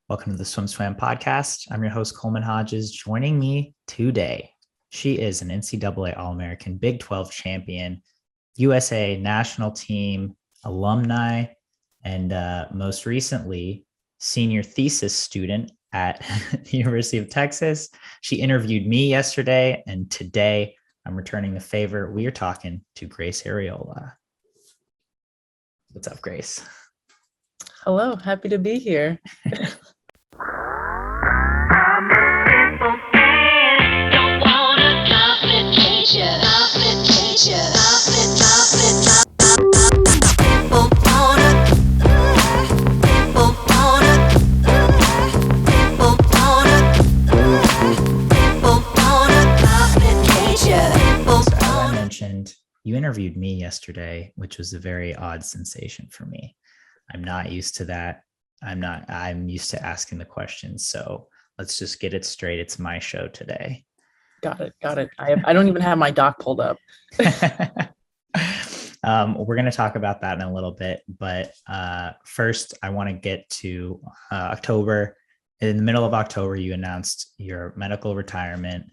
Welcome to the SwimSwam podcast. I'm your host, Coleman Hodges. Joining me today, she is an NCAA All-American, Big 12 champion, USA national team alumni, and most recently, senior thesis student at the University of Texas. She interviewed me yesterday, and today I'm returning the favor. We are talking to Grace Ariola. What's up, Grace? Hello, happy to be here. You interviewed me yesterday, which was a very odd sensation for me. I'm not used to that. I'm used to asking the questions. So let's just get it straight. It's my show today. Got it. I don't even have my doc pulled up. We're going to talk about that in a little bit. But first, I want to get to October. In the middle of October, you announced your medical retirement.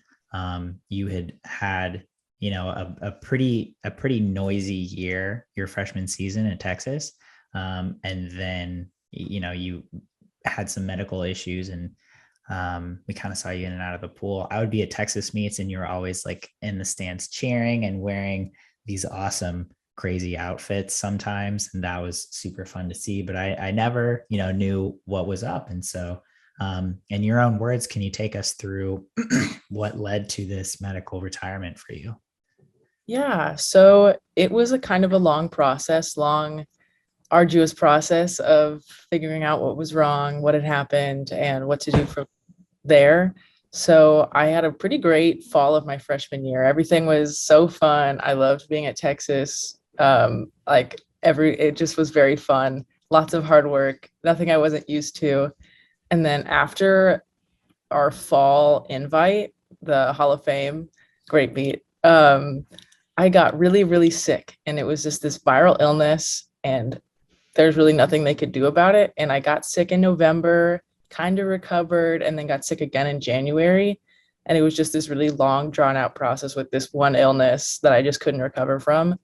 You had a pretty noisy year, your freshman season in Texas. And then, you had some medical issues and we kind of saw you in and out of the pool. I would be at Texas meets and you were always like in the stands cheering and wearing these awesome, crazy outfits sometimes. And that was super fun to see, but I never, knew what was up. And so, in your own words, can you take us through what led to this medical retirement for you? Yeah, so it was a kind of a long, arduous process of figuring out what was wrong, what had happened, and what to do from there. So I had a pretty great fall of my freshman year. Everything was so fun. I loved being at Texas. It just was very fun. Lots of hard work, nothing I wasn't used to. And then after our fall invite, the Hall of Fame, great meet. I got really, really sick, and it was just this viral illness, and there's really nothing they could do about it. And I got sick in November, kind of recovered, and then got sick again in January. And it was just this really long, drawn out process with this one illness that I just couldn't recover from.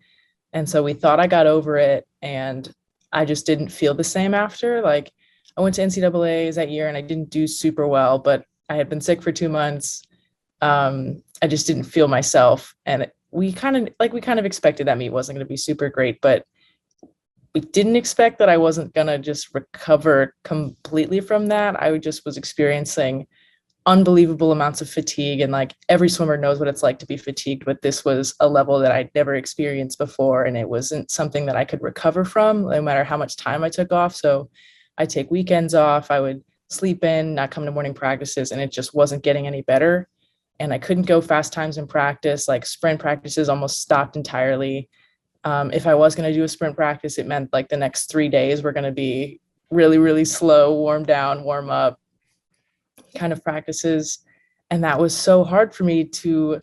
And so we thought I got over it, and I just didn't feel the same after. Like, I went to NCAAs that year and I didn't do super well, but I had been sick for 2 months. I just didn't feel myself. And we kind of expected that meet wasn't going to be super great, but we didn't expect that I wasn't going to just recover completely from that. I just was experiencing unbelievable amounts of fatigue, and like every swimmer knows what it's like to be fatigued, but this was a level that I'd never experienced before. And it wasn't something that I could recover from no matter how much time I took off. So I take weekends off. I would sleep in, not come to morning practices, and it just wasn't getting any better. And I couldn't go fast times in practice. Like sprint practices almost stopped entirely. If I was going to do a sprint practice, it meant like the next 3 days were going to be really, really slow, warm down, warm up kind of practices. And that was so hard for me to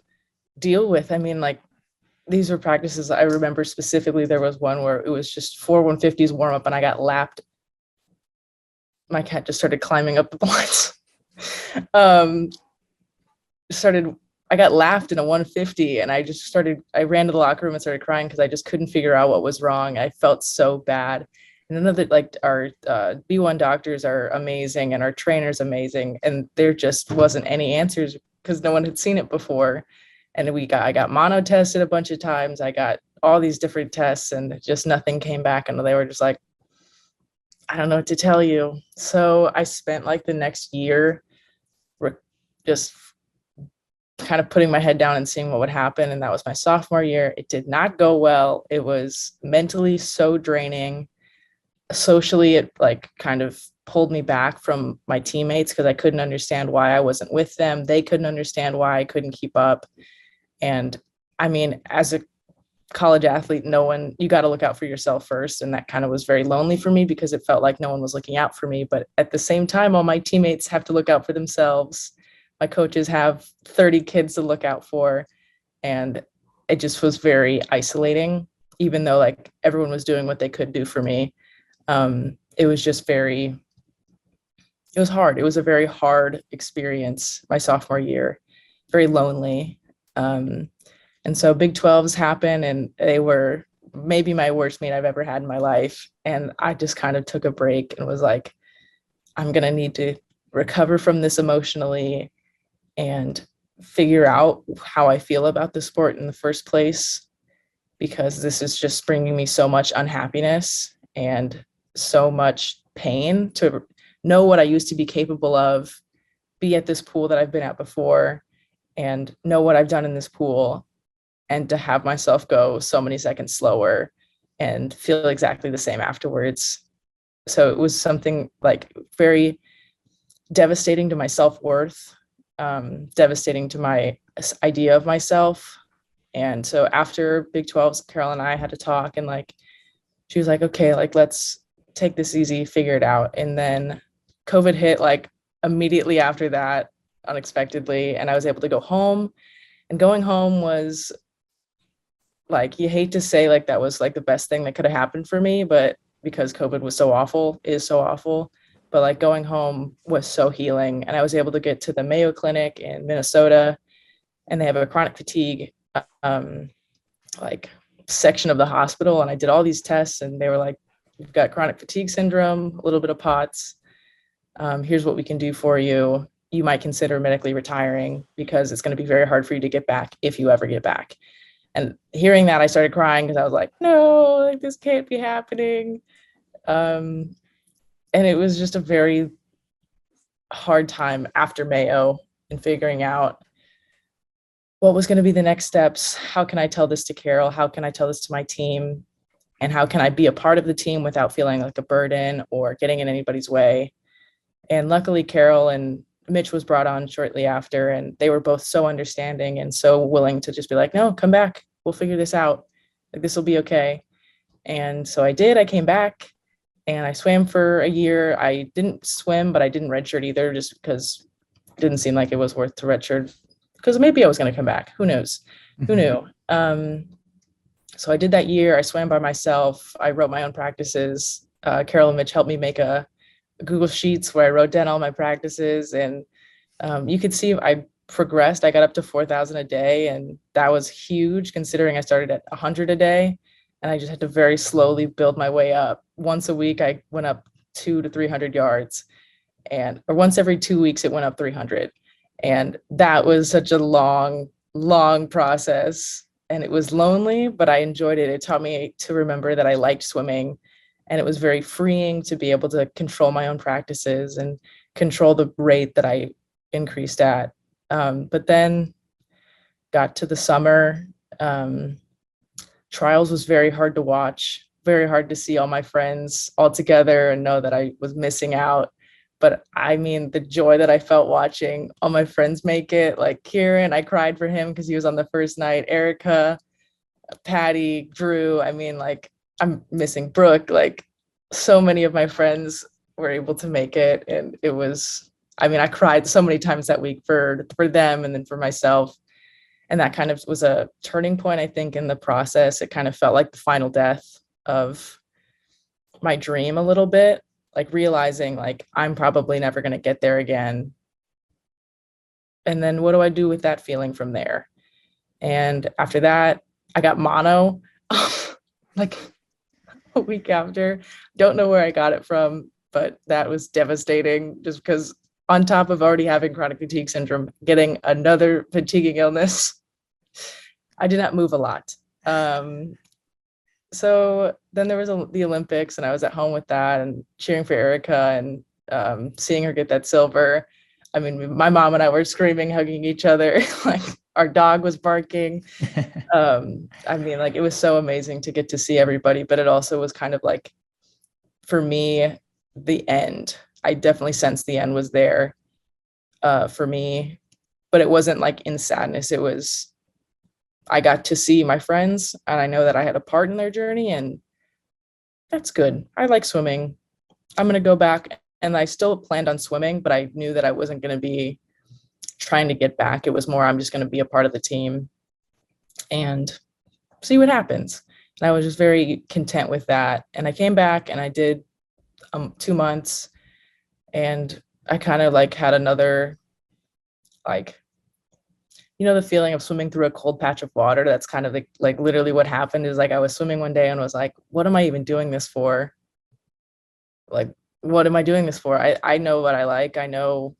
deal with. I mean, like, these were practices. I remember specifically there was one where it was just 4 150s warm up and I got lapped. My cat just started climbing up the blinds. I got laughed in a 150 and I ran to the locker room and started crying because I just couldn't figure out what was wrong. I felt so bad. And none of the, like, our B1 doctors are amazing and our trainers amazing. And there just wasn't any answers because no one had seen it before. And I got mono tested a bunch of times. I got all these different tests and just nothing came back. And they were just like, I don't know what to tell you. So I spent like the next year just kind of putting my head down and seeing what would happen. And that was my sophomore year. It did not go well. It was mentally so draining. Socially, it like kind of pulled me back from my teammates because I couldn't understand why I wasn't with them. They couldn't understand why I couldn't keep up. And I mean, as a college athlete, you got to look out for yourself first. And that kind of was very lonely for me because it felt like no one was looking out for me. But at the same time, all my teammates have to look out for themselves. My coaches have 30 kids to look out for. And it just was very isolating, even though like everyone was doing what they could do for me. It was just very it was hard. It was a very hard experience my sophomore year, very lonely. Um, and so Big 12s happened, and they were maybe my worst meet I've ever had in my life. And I just kind of took a break and was like, I'm going to need to recover from this emotionally and figure out how I feel about the sport in the first place, because this is just bringing me so much unhappiness and so much pain to know what I used to be capable of, be at this pool that I've been at before, and know what I've done in this pool, and to have myself go so many seconds slower and feel exactly the same afterwards. So it was something like very devastating to my self-worth, devastating to my idea of myself. And so after Big 12s, Carol and I had to talk, and like she was like, okay, like let's take this easy, figure it out. And then COVID hit like immediately after that, unexpectedly, and I was able to go home. And going home was like, you hate to say like that was like the best thing that could have happened for me, but because COVID was so awful, is so awful. But like going home was so healing. And I was able to get to the Mayo Clinic in Minnesota, and they have a chronic fatigue um, like section of the hospital. And I did all these tests, and they were like, you've got chronic fatigue syndrome, a little bit of POTS. Here's what we can do for you. You might consider medically retiring because it's going to be very hard for you to get back if you ever get back. And hearing that, I started crying because I was like, no, like this can't be happening. And it was just a very hard time after Mayo and figuring out what was going to be the next steps. How can I tell this to Carol? How can I tell this to my team? And how can I be a part of the team without feeling like a burden or getting in anybody's way? And luckily, Carol and Mitch was brought on shortly after, and they were both so understanding and so willing to just be like, no, come back. We'll figure this out. Like, this will be okay. And so I did. I came back and I swam for a year. I didn't swim, but I didn't redshirt either, just because it didn't seem like it was worth to redshirt, because maybe I was going to come back. Who knows? Who knew? So I did that year. I swam by myself. I wrote my own practices. Carol and Mitch helped me make a Google Sheets where I wrote down all my practices, and you could see I progressed. I got up to 4,000 a day, and that was huge considering I started at 100 a day, and I just had to very slowly build my way up. Once a week, I went up 200 to 300 yards, or once every 2 weeks, it went up 300. And that was such a long, long process, and it was lonely, but I enjoyed it. It taught me to remember that I liked swimming. And it was very freeing to be able to control my own practices and control the rate that I increased at. But then got to the summer. Trials was very hard to watch, very hard to see all my friends all together and know that I was missing out. But I mean, the joy that I felt watching all my friends make it, like Kieran, I cried for him because he was on the first night, Erica, Patty, Drew. I mean, like, I'm missing Brooke. Like, so many of my friends were able to make it. And it was, I mean, I cried so many times that week for them and then for myself. And that kind of was a turning point, I think, in the process. It kind of felt like the final death of my dream a little bit, like realizing like I'm probably never going to get there again. And then what do I do with that feeling from there? And after that, I got mono like a week after. Don't know where I got it from, but that was devastating just because on top of already having chronic fatigue syndrome, getting another fatiguing illness, I did not move a lot. So then there was the Olympics, and I was at home with that and cheering for Erica and seeing her get that silver. I mean, my mom and I were screaming, hugging each other. Like, our dog was barking. I mean, like, it was so amazing to get to see everybody, but it also was kind of like, for me, the end. I definitely sensed the end was there for me, but it wasn't like in sadness. It was, I got to see my friends, and I know that I had a part in their journey, and that's good. I like swimming. I'm going to go back, and I still planned on swimming, but I knew that I wasn't going to be trying to get back. It was more, I'm just going to be a part of the team and see what happens. And I was just very content with that. And I came back and I did 2 months, and I kind of like had another, like, the feeling of swimming through a cold patch of water. That's kind of like literally what happened. Is like I was swimming one day and was like, what am I even doing this for? Like, what am I doing this for? I know what I like. I know,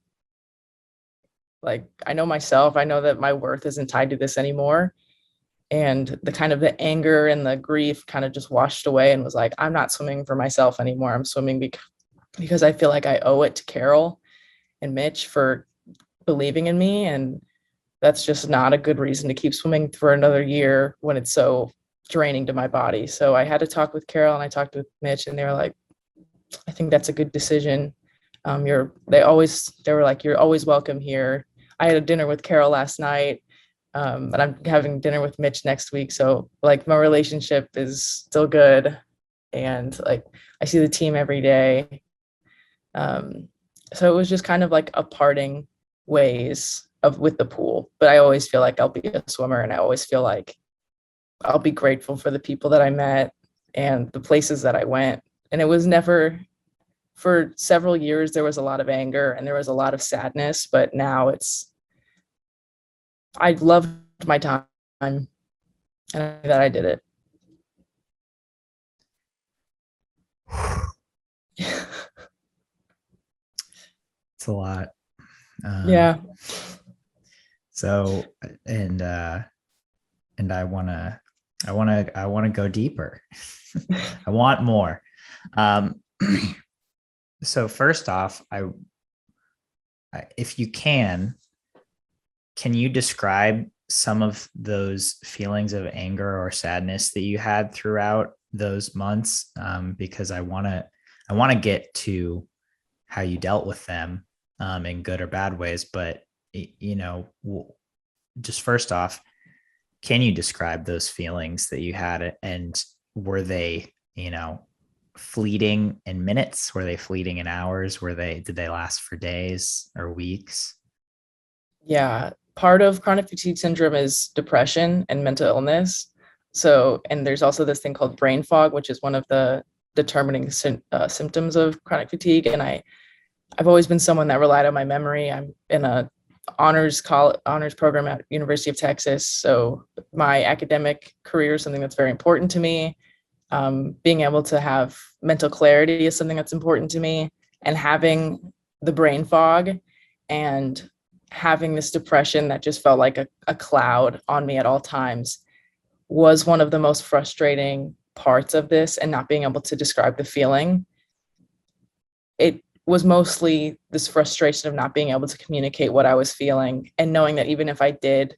like, I know myself. I know that my worth isn't tied to this anymore. And the kind of the anger and the grief kind of just washed away, and was like, I'm not swimming for myself anymore. I'm swimming because I feel like I owe it to Carol and Mitch for believing in me. And that's just not a good reason to keep swimming for another year when it's so draining to my body. So I had to talk with Carol and I talked with Mitch, and they were like, I think that's a good decision. They were like, you're always welcome here. I had a dinner with Carol last night, and I'm having dinner with Mitch next week. So like my relationship is still good, and like I see the team every day. Um, so it was just kind of like a parting ways of with the pool. But I always feel like I'll be a swimmer, and I always feel like I'll be grateful for the people that I met and the places that I went. And it was never, for several years there was a lot of anger and there was a lot of sadness, but now I loved my time and that I did it. It's a lot. Yeah. So, and I want to go deeper. I want more. So first off, if you can you describe some of those feelings of anger or sadness that you had throughout those months? Because I want to get to how you dealt with them, in good or bad ways. But just first off, can you describe those feelings that you had, and were they, fleeting in minutes? Were they fleeting in hours? Did they last for days or weeks? Yeah. Part of chronic fatigue syndrome is depression and mental illness. So, and there's also this thing called brain fog, which is one of the determining symptoms of chronic fatigue. And I've always been someone that relied on my memory. I'm in a honors program at University of Texas. So my academic career is something that's very important to me. Being able to have mental clarity is something that's important to me. And having the brain fog and having this depression that just felt like a cloud on me at all times was one of the most frustrating parts of this, and not being able to describe the feeling. It was mostly this frustration of not being able to communicate what I was feeling, and knowing that even if I did,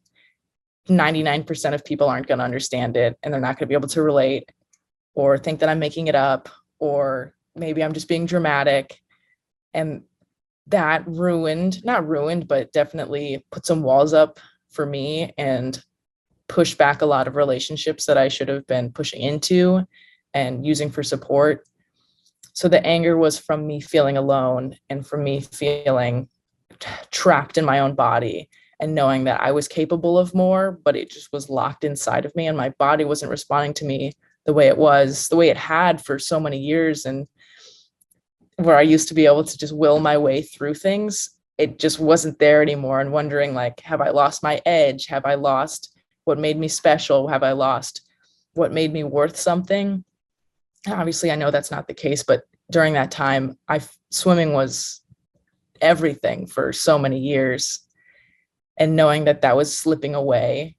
99% of people aren't going to understand it, and they're not going to be able to relate, or think that I'm making it up, or maybe I'm just being dramatic. And that not ruined, but definitely put some walls up for me and pushed back a lot of relationships that I should have been pushing into and using for support. So the anger was from me feeling alone and from me feeling trapped in my own body, and knowing that I was capable of more, but it just was locked inside of me, and my body wasn't responding to me the way it had for so many years. And where I used to be able to just will my way through things, it just wasn't there anymore. And wondering, like, have I lost my edge? Have I lost what made me special? Have I lost what made me worth something? Obviously, I know that's not the case, but during that time, swimming was everything for so many years. And knowing that that was slipping away,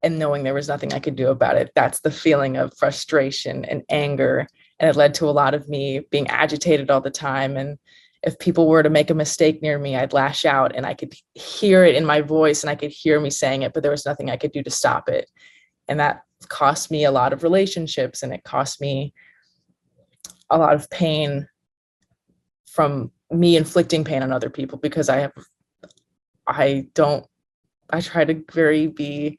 and knowing there was nothing I could do about it, that's the feeling of frustration and anger. And it led to a lot of me being agitated all the time. And if people were to make a mistake near me, I'd lash out, and I could hear it in my voice and I could hear me saying it, but there was nothing I could do to stop it. And that cost me a lot of relationships, and it cost me a lot of pain from me inflicting pain on other people, because I try to be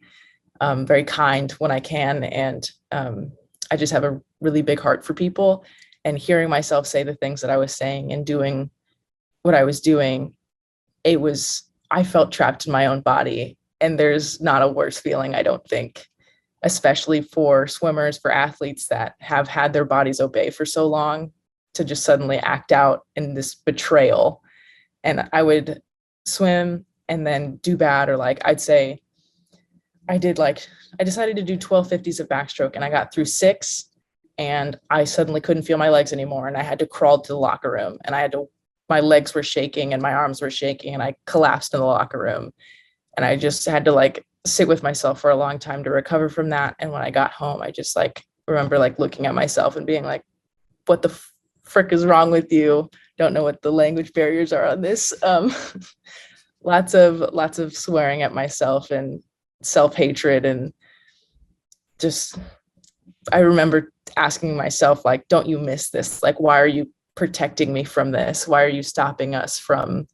very kind when I can. And I just have a really big heart for people. And hearing myself say the things that I was saying and doing what I was doing, I felt trapped in my own body. And there's not a worse feeling, I don't think, especially for swimmers, for athletes that have had their bodies obey for so long, to just suddenly act out in this betrayal. and I would swim and then do bad, or like I'd say I decided to do 1250s of backstroke and I got through 6 and I suddenly couldn't feel my legs anymore and I had to crawl to the locker room and my legs were shaking and my arms were shaking and I collapsed in the locker room and I just had to like sit with myself for a long time to recover from that. And when I got home, I just like remember like looking at myself and being like, what the frick is wrong with you? Don't know what the language barriers are on this. Lots of swearing at myself and self-hatred, and just I remember asking myself, like, don't you miss this? Like, why are you protecting me from this? Why are you stopping us from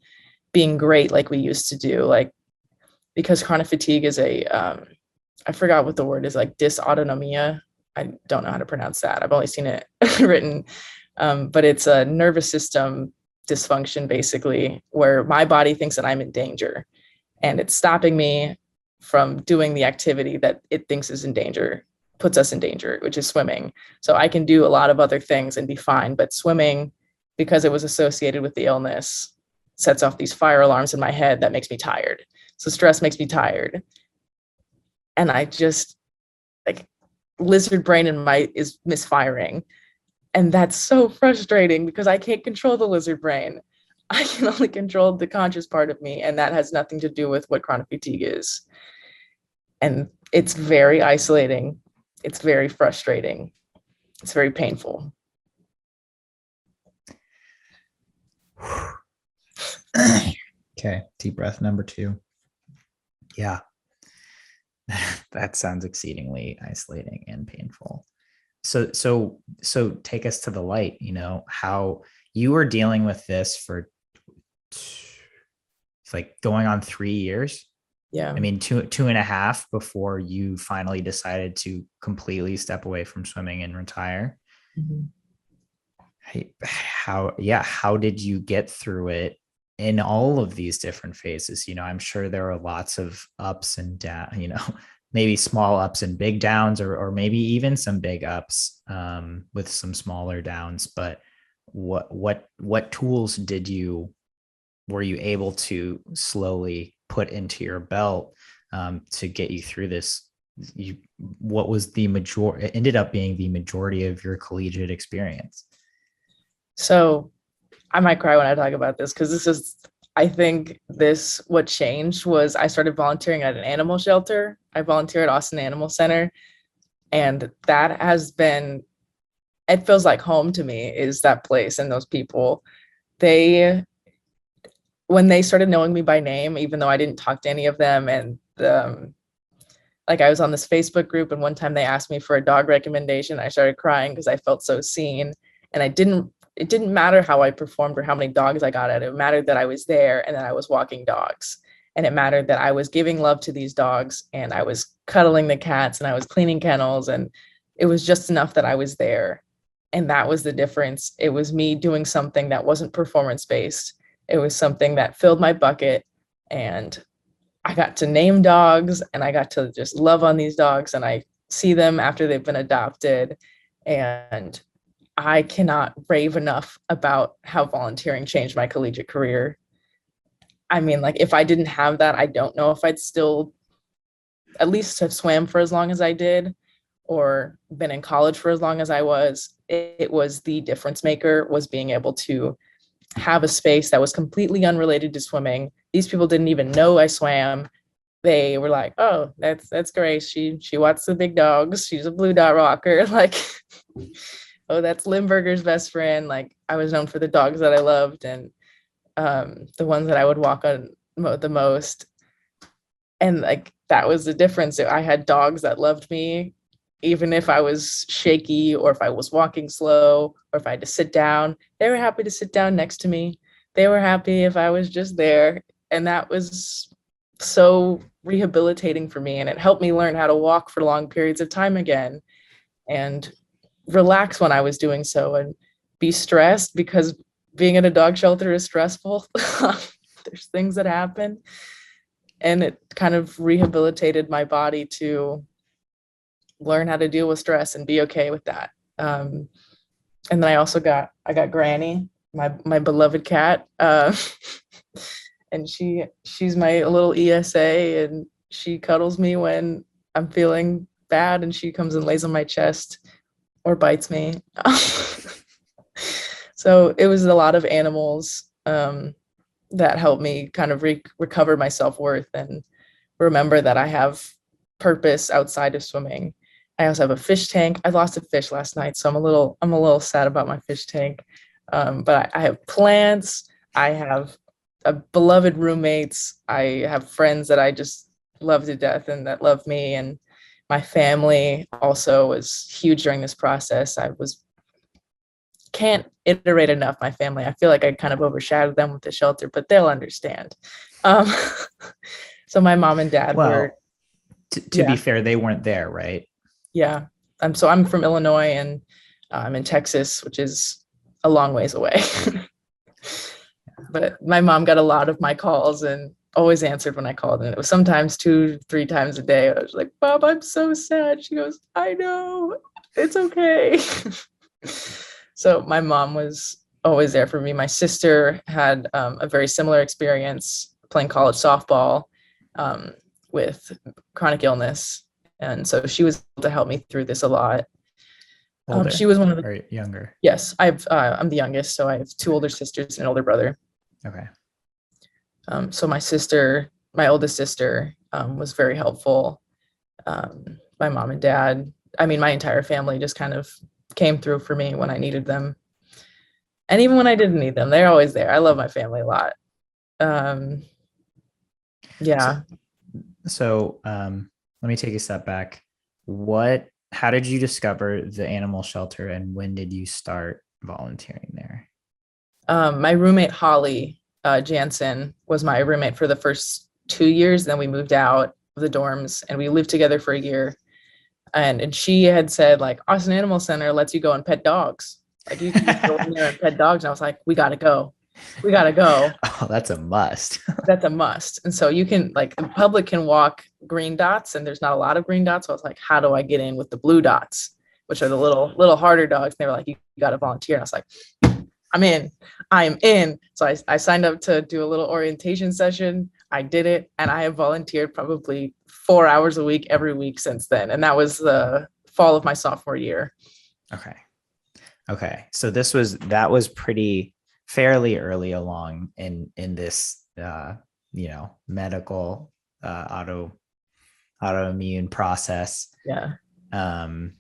being great like we used to do? Like, because chronic fatigue is I forgot what the word is, like dysautonomia. I don't know how to pronounce that. I've only seen it written, but it's a nervous system dysfunction, basically, where my body thinks that I'm in danger and it's stopping me from doing the activity that it thinks is in danger, puts us in danger, which is swimming. So I can do a lot of other things and be fine, but swimming, because it was associated with the illness, sets off these fire alarms in my head that makes me tired. So stress makes me tired. And I just like lizard brain in my is misfiring. And that's so frustrating because I can't control the lizard brain. I can only control the conscious part of me. And that has nothing to do with what chronic fatigue is. And it's very isolating. It's very frustrating. It's very painful. Okay, deep breath number 2. Yeah, that sounds exceedingly isolating and painful. So take us to the light, how you were dealing with this for it's like going on 3 years. Yeah. I mean, two and a half before you finally decided to completely step away from swimming and retire. Mm-hmm. How did you get through it in all of these different phases? I'm sure there are lots of ups and down, maybe small ups and big downs, or maybe even some big ups with some smaller downs. But what tools were you able to slowly put into your belt to get you through this? What was it ended up being the majority of your collegiate experience? So I might cry when I talk about this because I think what changed was I started volunteering at an animal shelter. I volunteer at Austin Animal Center. And that has been, it feels like home to me, is that place and those people. When they started knowing me by name, even though I didn't talk to any of them, and like I was on this Facebook group, and one time they asked me for a dog recommendation. I started crying because I felt so seen, and it didn't matter how I performed or how many dogs I got at it. It mattered that I was there and that I was walking dogs, and it mattered that I was giving love to these dogs and I was cuddling the cats and I was cleaning kennels, and it was just enough that I was there. And that was the difference. It was me doing something that wasn't performance based. It was something that filled my bucket, and I got to name dogs and I got to just love on these dogs, and I see them after they've been adopted. And I cannot rave enough about how volunteering changed my collegiate career. I mean, like, if I didn't have that, I don't know if I'd still at least have swam for as long as I did or been in college for as long as I was. It was the difference maker, was being able to have a space that was completely unrelated to swimming. These people didn't even know I swam. They were like, "Oh, that's great. She watches the big dogs. She's a blue dot rocker." Like, "Oh, that's Limburger's best friend." Like, I was known for the dogs that I loved and the ones that I would walk on the most. And like, that was the difference. I had dogs that loved me, even if I was shaky or if I was walking slow or if I had to sit down. They were happy to sit down next to me. They were happy if I was just there. And that was so rehabilitating for me. And it helped me learn how to walk for long periods of time again and relax when I was doing so, and be stressed, because being at a dog shelter is stressful. There's things that happen. And it kind of rehabilitated my body to learn how to deal with stress and be okay with that. And then I got Granny, my beloved cat. And she's my little ESA, and she cuddles me when I'm feeling bad, and she comes and lays on my chest or bites me. So it was a lot of animals that helped me kind of recover my self-worth and remember that I have purpose outside of swimming. I also have a fish tank. I lost a fish last night, so I'm a little sad about my fish tank. But I have plants. I have beloved roommates. I have friends that I just love to death and that love me. And my family also was huge during this process. Can't iterate enough my family. I feel like I kind of overshadowed them with the shelter, but they'll understand. Um, so my mom and dad were. Well, to be fair, they weren't there, right? Yeah. So I'm from Illinois, and I'm in Texas, which is a long ways away. But my mom got a lot of my calls and always answered when I called. And it was sometimes 2-3 times a day. I was like, Bob, I'm so sad. She goes, I know, it's okay. So my mom was always there for me. My sister had a very similar experience playing college softball with chronic illness. And so she was able to help me through this a lot. Older she was one of the or younger? Yes, I'm the youngest, so I have 2 older sisters and an older brother. Okay. So my oldest sister, was very helpful. My mom and dad, I mean, my entire family just kind of came through for me when I needed them. And even when I didn't need them, they're always there. I love my family a lot. Yeah. So let me take a step back. How did you discover the animal shelter, and when did you start volunteering there? My roommate, Holly Jansen, was my roommate for the first 2 years. Then we moved out of the dorms and we lived together for a year. And she had said, like, Austin Animal Center lets you go and pet dogs. Like, you can just go in there and pet dogs. And I was like, we got to go. We got to go. Oh, that's a must. That's a must. And so you can, like, the public can walk green dots, and there's not a lot of green dots. So I was like, how do I get in with the blue dots, which are the little harder dogs? And they were like, you got to volunteer. And I was like, I'm in. So I signed up to do a little orientation session. I did it, and I have volunteered probably 4 hours a week every week since then. And that was the fall of my sophomore year. Okay. So that was pretty fairly early along in this, medical, autoimmune process. Yeah. And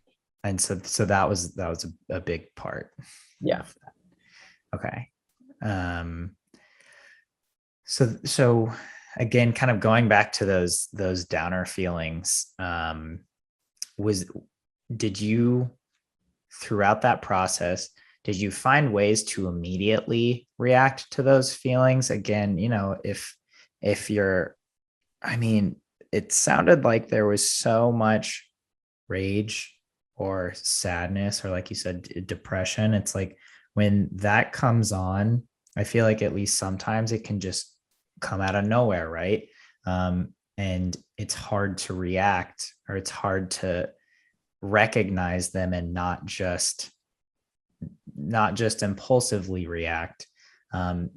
so that was a big part. Yeah. Okay. So again, kind of going back to those downer feelings, did you, throughout that process, did you find ways to immediately react to those feelings? Again, if you're, it sounded like there was so much rage or sadness, or like you said, depression. It's like when that comes on, I feel like at least sometimes it can just come out of nowhere, right? And it's hard to react, or it's hard to recognize them and not just impulsively react.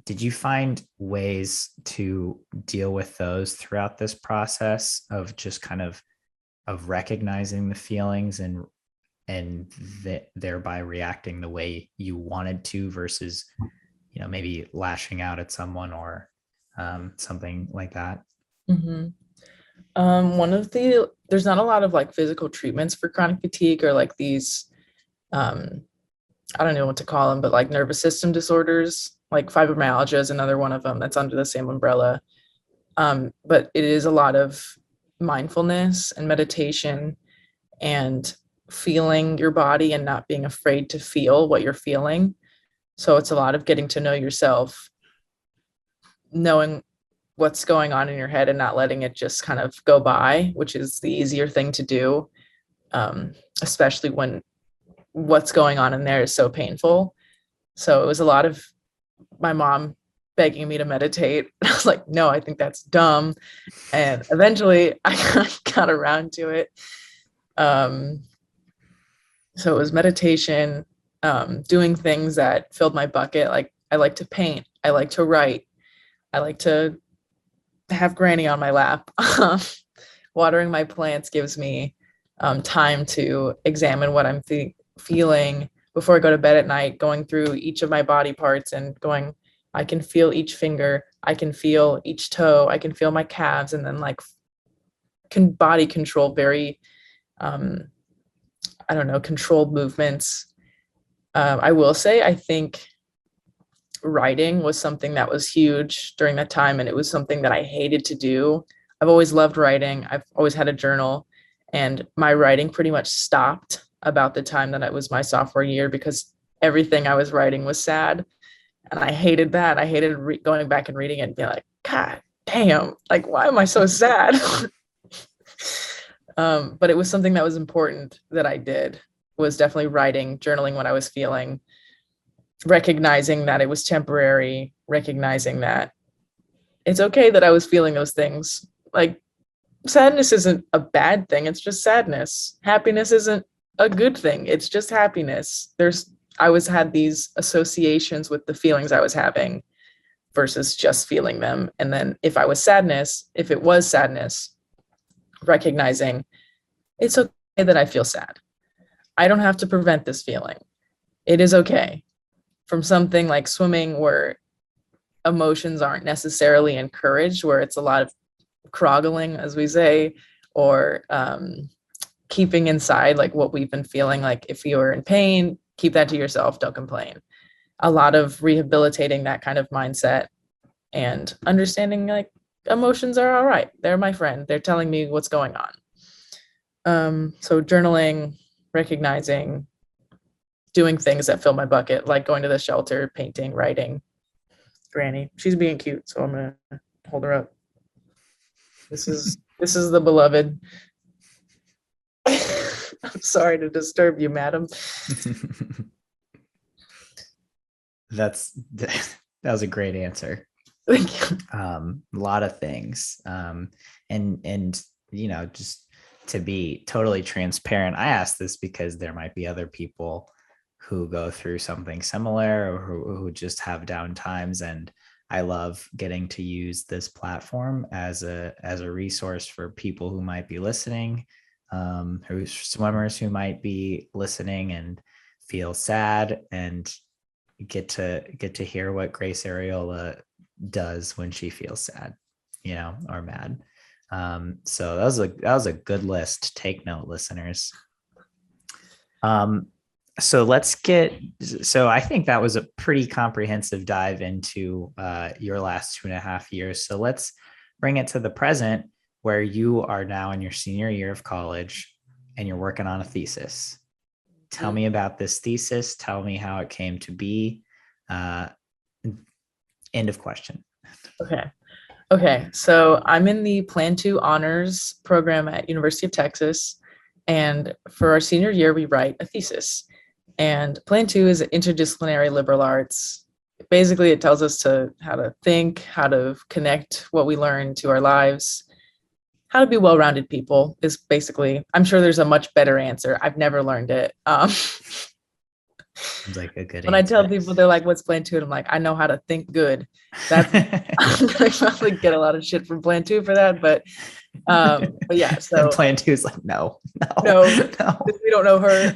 Did you find ways to deal with those throughout this process of just kind of recognizing the feelings and thereby reacting the way you wanted to, versus maybe lashing out at someone or something like that? Mm-hmm. There's not a lot of like physical treatments for chronic fatigue, or like these, I don't know what to call them, but like nervous system disorders, like fibromyalgia is another one of them that's under the same umbrella. But it is a lot of mindfulness and meditation and feeling your body and not being afraid to feel what you're feeling. So it's a lot of getting to know yourself, knowing what's going on in your head and not letting it just kind of go by, which is the easier thing to do, especially when what's going on in there is so painful. So it was a lot of my mom begging me to meditate. I was like, no, I think that's dumb. And eventually I got around to it. So it was meditation, doing things that filled my bucket. Like, I like to paint, I like to write, I like to have Granny on my lap. Watering my plants gives me time to examine what I'm feeling before I go to bed at night, going through each of my body parts and going, I can feel each finger, I can feel each toe, I can feel my calves, and then like can body control very, I don't know, controlled movements. I will say, I think writing was something that was huge during that time, and it was something that I hated to do. I've always loved writing. I've always had a journal, and my writing pretty much stopped about the time that it was my sophomore year because everything I was writing was sad, and I hated that. I hated going back and reading it and being like, God damn, like why am I so sad? But it was something that was important that I did, was definitely writing, journaling what I was feeling, recognizing that it was temporary, recognizing that it's okay that I was feeling those things. Like sadness isn't a bad thing, it's just sadness. Happiness isn't a good thing, it's just happiness. I was had these associations with the feelings I was having versus just feeling them. And then if it was sadness, recognizing it's okay that I feel sad. I don't have to prevent this feeling. It is okay. From something like swimming where emotions aren't necessarily encouraged, where it's a lot of croggling, as we say, or keeping inside like what we've been feeling. Like if you're in pain, keep that to yourself, don't complain. A lot of rehabilitating that kind of mindset and understanding like emotions are all right. They're my friend. They're telling me what's going on. So journaling, recognizing, doing things that fill my bucket, like going to the shelter, painting, writing. Granny, she's being cute, so I'm gonna hold her up. This is the beloved. I'm sorry to disturb you, madam. That was a great answer. Thank you. A lot of things. And just to be totally transparent, I asked this because there might be other people who go through something similar or who just have down times. And I love getting to use this platform as a resource for people who might be listening, who swimmers who might be listening and feel sad, and get to hear what Grace Ariola does when she feels sad, or mad. So that was a good list. Take note, listeners. So I think that was a pretty comprehensive dive into your last 2.5 years. So let's bring it to the present, where you are now in your senior year of college and you're working on a thesis. Tell me about this thesis. Tell me how it came to be. End of question. Okay. So I'm in the Plan 2 honors program at University of Texas. And for our senior year, we write a thesis. And Plan 2 is interdisciplinary liberal arts. Basically, it tells us how to think, how to connect what we learn to our lives, how to be well-rounded people is basically, I'm sure there's a much better answer. I've never learned it. Seems like a good when answer. I tell people, they're like, what's Plan 2? And I'm like, I know how to think good. I'm going to probably get a lot of shit from Plan 2 for that. But yeah, so. And Plan 2 is like, no. We don't know her.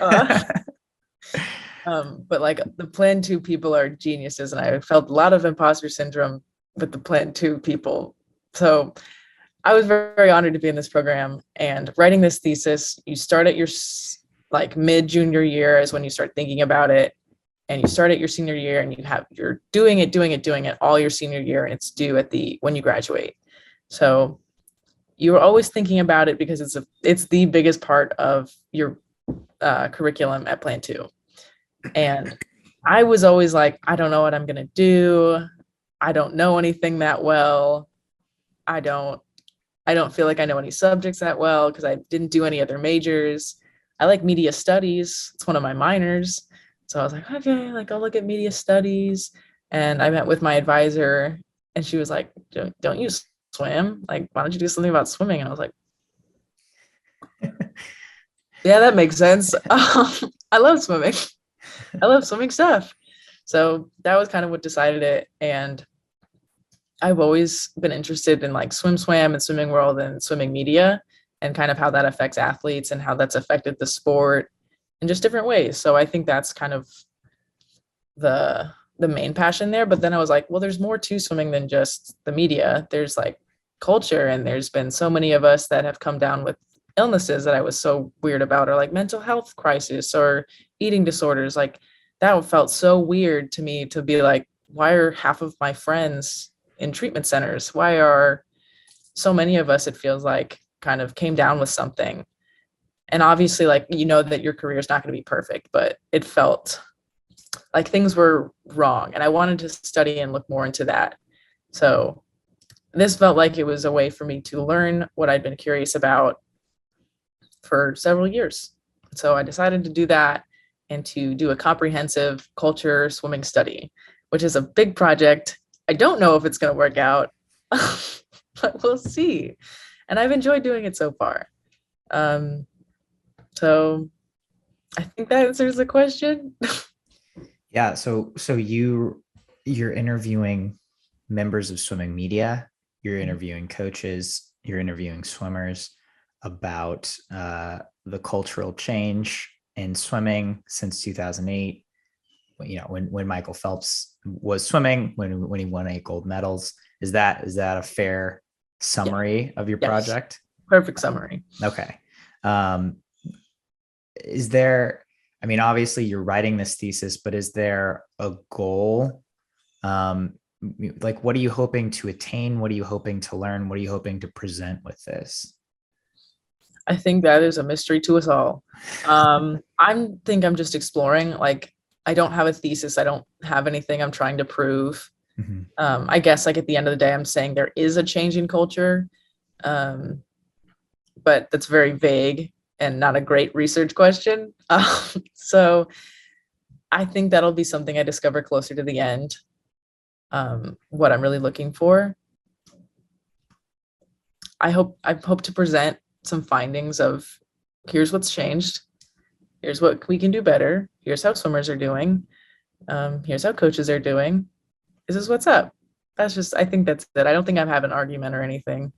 But like the Plan 2 people are geniuses, and I felt a lot of imposter syndrome with the Plan 2 people. So I was very, very honored to be in this program and writing this thesis. You start at your like mid junior year is when you start thinking about it, and you start at your senior year, and you're doing it all your senior year, and it's due when you graduate. So you're always thinking about it because it's the biggest part of your curriculum at Plan 2. And I was always like, I don't know what I'm going to do. I don't know anything that well. I don't feel like I know any subjects that well because I didn't do any other majors. I like media studies. It's one of my minors. So I was like, okay, like I'll look at media studies. And I met with my advisor, and she was like, don't you swim? Like, why don't you do something about swimming? And I was like, yeah, that makes sense. I love swimming. I love swimming stuff. So that was kind of what decided it. And I've always been interested in like SwimSwam and swimming world and swimming media and kind of how that affects athletes and how that's affected the sport in just different ways. So I think that's kind of the main passion there. But then I was like, well, there's more to swimming than just the media. There's like culture, and there's been so many of us that have come down with illnesses that I was so weird about, or like mental health crisis or eating disorders. Like that felt so weird to me to be like, why are half of my friends in treatment centers? Why are so many of us, it feels like, kind of came down with something? And obviously, like, you know that your career is not going to be perfect, but it felt like things were wrong. And I wanted to study and look more into that. So this felt like it was a way for me to learn what I'd been curious about for several years. So I decided to do that and to do a comprehensive culture swimming study, which is a big project. I don't know if it's going to work out, but we'll see. And I've enjoyed doing it so far. So I think that answers the question. Yeah. So you're interviewing members of swimming media, you're interviewing coaches, you're interviewing swimmers about the cultural change in swimming since 2008. You know, when Michael Phelps was swimming, when he won 8 gold medals. Is that a fair Yeah. summary of your Yes. project? Perfect summary. Okay. Um, is there, I mean, obviously you're writing this thesis, but is there a goal? Um, like, what are you hoping to attain? What are you hoping to learn? What are you hoping to present with this? I think that is a mystery to us all. I'm just exploring. Like, I don't have a thesis. I don't have anything I'm trying to prove. Mhm. I guess like at the end of the day, I'm saying there is a change in culture, um, but that's very vague and not a great research question. So I think that'll be something I discover closer to the end. What I'm really looking for. I hope to present some findings of here's what's changed, here's what we can do better, here's how swimmers are doing, here's how coaches are doing. This is what's up. That's just, I think that's it. I don't think I have an argument or anything.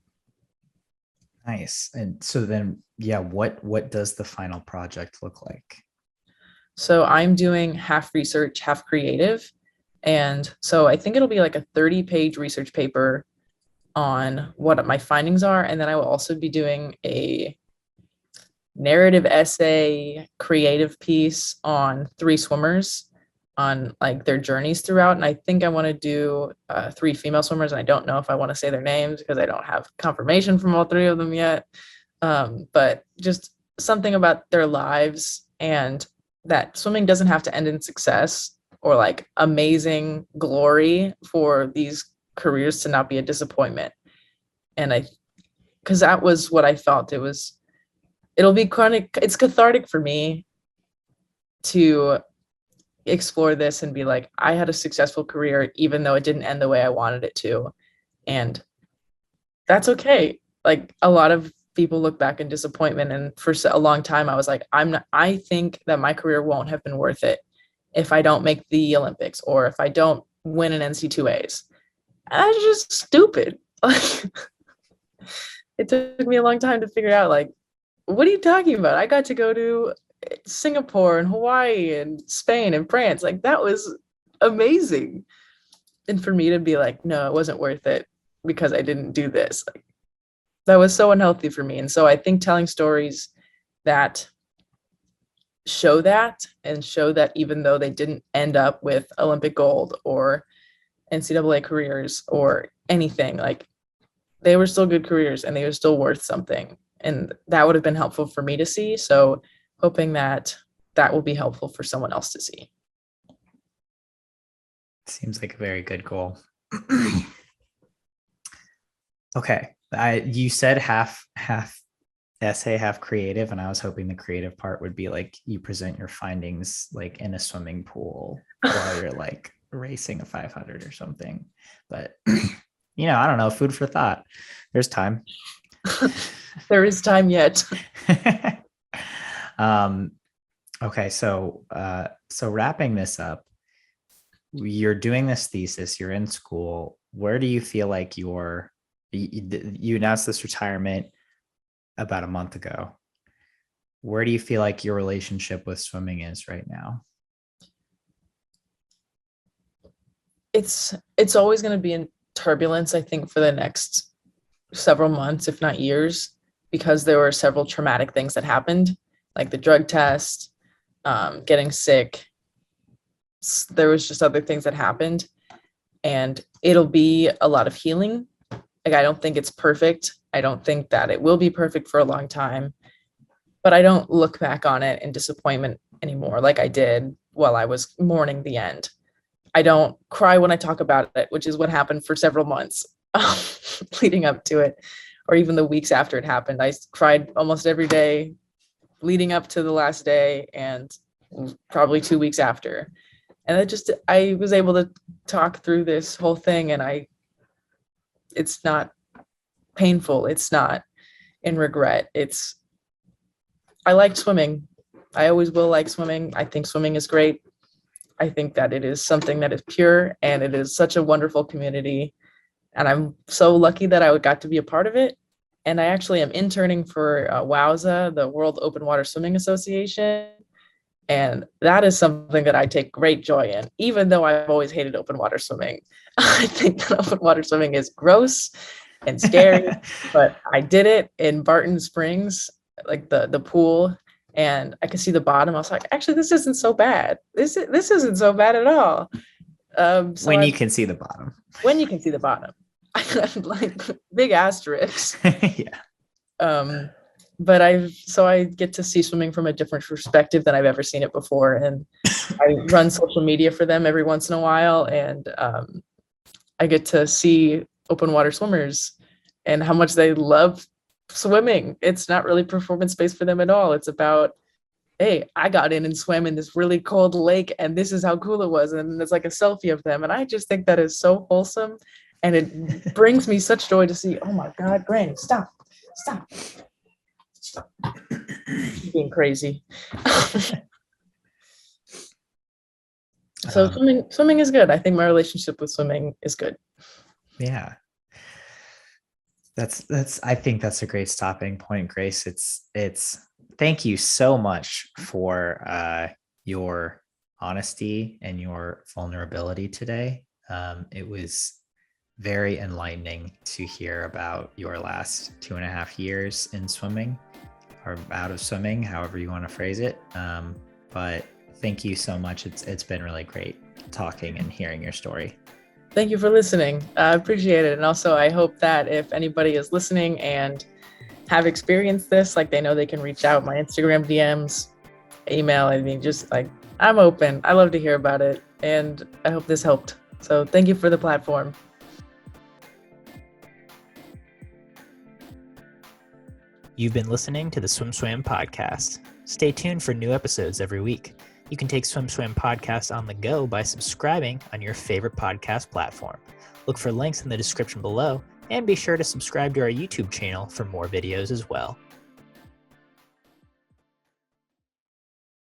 Nice. And so then, yeah, what does the final project look like? So I'm doing half research, half creative. And so I think it'll be like a 30-page research paper on what my findings are. And then I will also be doing a narrative essay, creative piece on 3 swimmers, on like their journeys throughout. And I think I want to do 3 female swimmers. And I don't know if I want to say their names because I don't have confirmation from all 3 of them yet. But just something about their lives, and that swimming doesn't have to end in success or like amazing glory for these careers to not be a disappointment. And because that was what I felt. It'll be chronic. It's cathartic for me to explore this and be like, I had a successful career, even though it didn't end the way I wanted it to. And that's okay. Like a lot of people look back in disappointment. And for a long time, I was like, I think that my career won't have been worth it if I don't make the Olympics or if I don't win an NC2As. And that's just stupid. It took me a long time to figure out, like, what are you talking about? I got to go to Singapore and Hawaii and Spain and France. Like, that was amazing. And for me to be like, no, it wasn't worth it because I didn't do this. Like, that was so unhealthy for me. And so I think telling stories that show that, and show that even though they didn't end up with Olympic gold or NCAA careers or anything, like they were still good careers and they were still worth something. And that would have been helpful for me to see. So hoping that that will be helpful for someone else to see. Seems like a very good goal. Okay. You said half essay, half creative, and I was hoping the creative part would be like you present your findings like in a swimming pool while you're like racing a 500 or something. But I don't know, food for thought. There's time. There is time yet. Okay, so wrapping this up, you're doing this thesis, you're in school. where do you feel like you announced this retirement about a month ago. Where do you feel like your relationship with swimming is right now? It's always going to be in turbulence, I think, for the next several months, if not years, because there were several traumatic things that happened, like the drug test, getting sick. There was just other things that happened, and it'll be a lot of healing. Like, I don't think it's perfect. I don't think that it will be perfect for a long time, but I don't look back on it in disappointment anymore like I did while I was mourning the end. I don't cry when I talk about it, which is what happened for several months leading up to it, or even the weeks after it happened. I cried almost every day leading up to the last day and probably 2 weeks after. And I was able to talk through this whole thing, and it's not painful. It's not in regret. I liked swimming. I always will like swimming. I think swimming is great. I think that it is something that is pure, and it is such a wonderful community. And I'm so lucky that I got to be a part of it. And I actually am interning for WOWSA, the World Open Water Swimming Association. And that is something that I take great joy in, even though I've always hated open water swimming. I think that open water swimming is gross and scary, but I did it in Barton Springs, like the pool, and I could see the bottom. I was like, actually, this isn't so bad. This isn't so bad at all. When you can see the bottom. When you can see the bottom. Like, big asterisks. Yeah. But I get to see swimming from a different perspective than I've ever seen it before. And I run social media for them every once in a while. And I get to see open water swimmers and how much they love swimming. It's not really performance-based for them at all. It's about, hey, I got in and swam in this really cold lake, and this is how cool it was. And it's like a selfie of them. And I just think that is so wholesome. And it brings me such joy to see, oh my God, Granny, stop. Being crazy. So swimming is good. I think my relationship with swimming is good. Yeah. I think that's a great stopping point, Grace. It's thank you so much for your honesty and your vulnerability today. It was very enlightening to hear about your last 2.5 years in swimming, or out of swimming, however you want to phrase it. But thank you so much. It's been really great talking and hearing your story. Thank you for listening. I appreciate it. And also, I hope that if anybody is listening and have experienced this, like, they know they can reach out. My Instagram DMs, email. I mean, just like, I'm open. I love to hear about it. And I hope this helped. So thank you for the platform. You've been listening to the SwimSwam podcast. Stay tuned for new episodes every week. You can take SwimSwam podcast on the go by subscribing on your favorite podcast platform. Look for links in the description below, and be sure to subscribe to our YouTube channel for more videos as well.